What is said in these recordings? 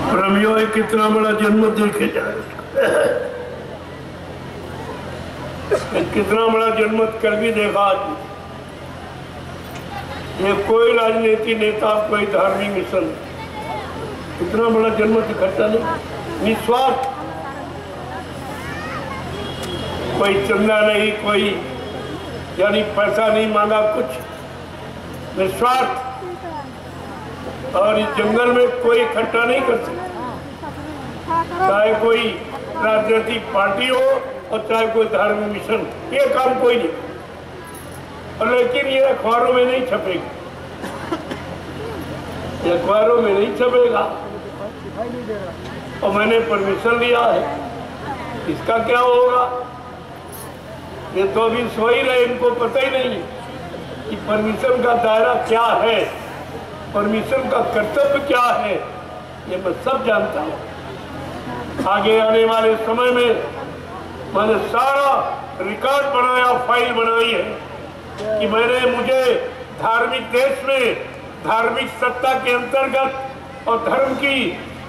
प्रेमियों कितना बड़ा जन्म देखे जाए, कितना बड़ा जन्मत कर भी देखा आज। ये कोई राजनीति नेता, कोई धार्मिक मिशन, इतना बड़ा जन्मत इकट्ठा नहीं, निस्वार्थ, कोई चंदा नहीं, कोई यानी पैसा नहीं मांगा, कुछ निस्वार्थ। और इस जंगल में कोई इकट्ठा नहीं कर सकता, चाहे कोई राजनीतिक पार्टी हो और चाहे कोई धार्मिक मिशन, ये काम कोई नहीं। और लेकिन ये अखबारों में नहीं छपेगा, ये अखबारों में नहीं छपेगा। और मैंने परमिशन लिया है, इसका क्या होगा? ये तो अभी सो ही रहे, इनको पता ही नहीं कि परमिशन का दायरा क्या है, परमिशन का कर्तव्य क्या है, ये मैं सब जानता हूँ। आगे आने वाले समय में मैंने सारा रिकॉर्ड बनाया, फाइल बनाई है कि मुझे धार्मिक देश में धार्मिक सत्ता के अंतर्गत और धर्म की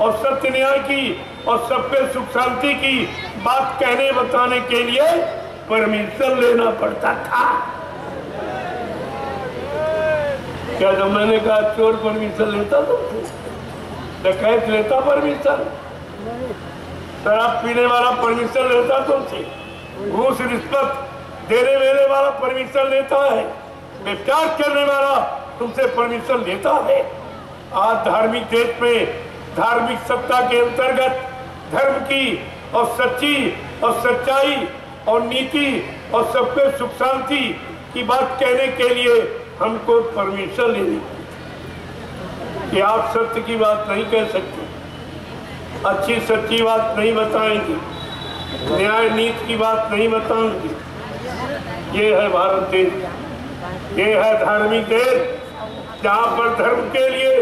और सत्य न्याय की और सबके सुख शांति की बात कहने बताने के लिए परमिशन लेना पड़ता था। क्या जब मैंने कहा चोर परमिशन लेता तो डकैत लेता परमिशन, शराब पीने वाला परमिशन लेता तुमसे, घूस रिश्वत देने वेले वाला परमिशन लेता है, व्यभिचार करने वाला तुमसे परमिशन लेता है। आज धार्मिक देश में धार्मिक सत्ता के अंतर्गत धर्म की और सच्ची और सच्चाई और नीति और सबके सुख शांति की बात कहने के लिए हमको परमिशन लेनी कि आप सत्य की बात नहीं कह सकते, अच्छी सच्ची बात नहीं बताएंगे, न्याय नीति की बात नहीं बताएंगे। ये है भारत देश, ये है धार्मिक देश, जहाँ पर धर्म के लिए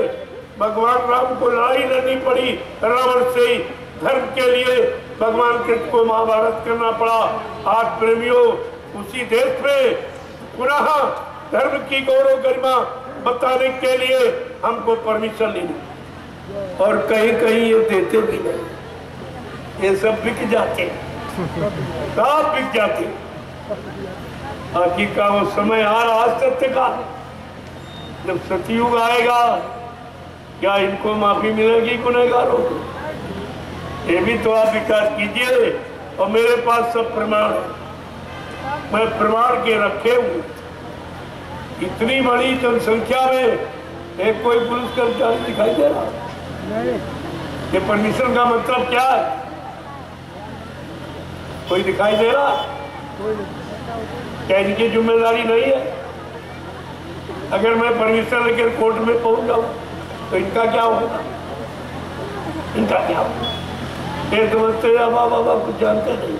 भगवान राम को लड़ाई लड़नी पड़ी रावण से ही, धर्म के लिए भगवान कृष्ण को महाभारत करना पड़ा। आज प्रेमियों उसी देश में पुनः धर्म की गौरव गरिमा बताने के लिए हमको परमिशन लेनी, और कहीं कहीं ये देते भी नहीं, ये सब बिक जाते, सब बिक जाते। आखिर का वो समय आ रहा सत्य का, जब सतयुग आएगा, क्या इनको माफी मिलेगी गुनहगारों को? ये भी तो आप विचार कीजिए। और मेरे पास सब प्रमाण है, मैं प्रमाण के रखे हूँ। इतनी बड़ी जनसंख्या में एक कोई पुलिस कर्मचारी दिखाई दे रहा? ये परमिशन का मतलब क्या है? कोई दिखाई दे रहा? क्या इनकी जिम्मेदारी नहीं है? अगर मैं परमिशन लेकर कोर्ट में पहुंच जाऊं तो इनका क्या होगा? इनका क्या होगा? ये समझते हैं बाबा कुछ जानते नहीं,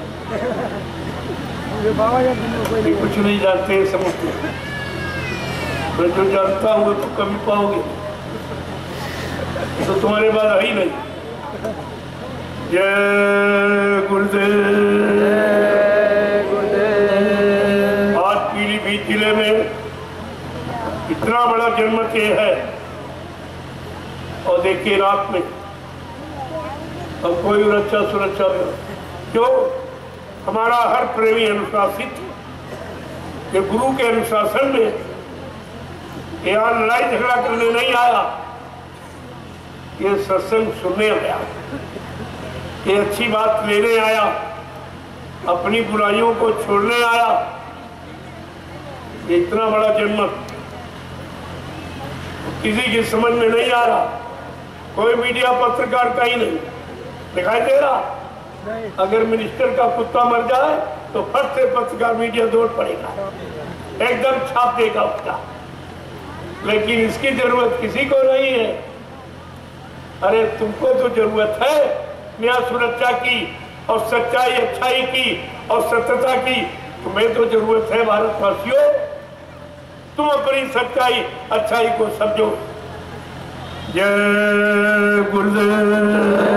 कुछ नहीं जानते, समझते। मैं जो जानता हूँ तो कभी पाओगे, तो तुम्हारे पास है ही नहीं। जय गुरुदेव। आज पीलीभीत जिले में इतना बड़ा जन्मत ये है, और देखिए रात में अब कोई रक्षा सुरक्षा में क्यों? हमारा हर प्रेमी अनुशासित, ये गुरु के अनुशासन में, यहाँ लड़ाई झगड़ा करने नहीं आया, ये सत्संग सुनने आया, ये अच्छी बात लेने आया, अपनी बुराइयों को छोड़ने आया। ये इतना बड़ा जन्म किसी की समझ में नहीं आ रहा, कोई मीडिया पत्रकार का ही नहीं दिखाई दे रहा। अगर मिनिस्टर का कुत्ता मर जाए तो फट से पत्रकार मीडिया दौड़ पड़ेगा, एकदम छाप देगा उसका। लेकिन इसकी जरूरत किसी को नहीं है। अरे तुमको तो जरूरत है न्याय सुरक्षा की और सच्चाई अच्छाई की और सत्यता की। तुम्हें तो जरूरत है भारतवासियों, तुम अपनी सच्चाई अच्छाई को समझो। जय गुरुदेव।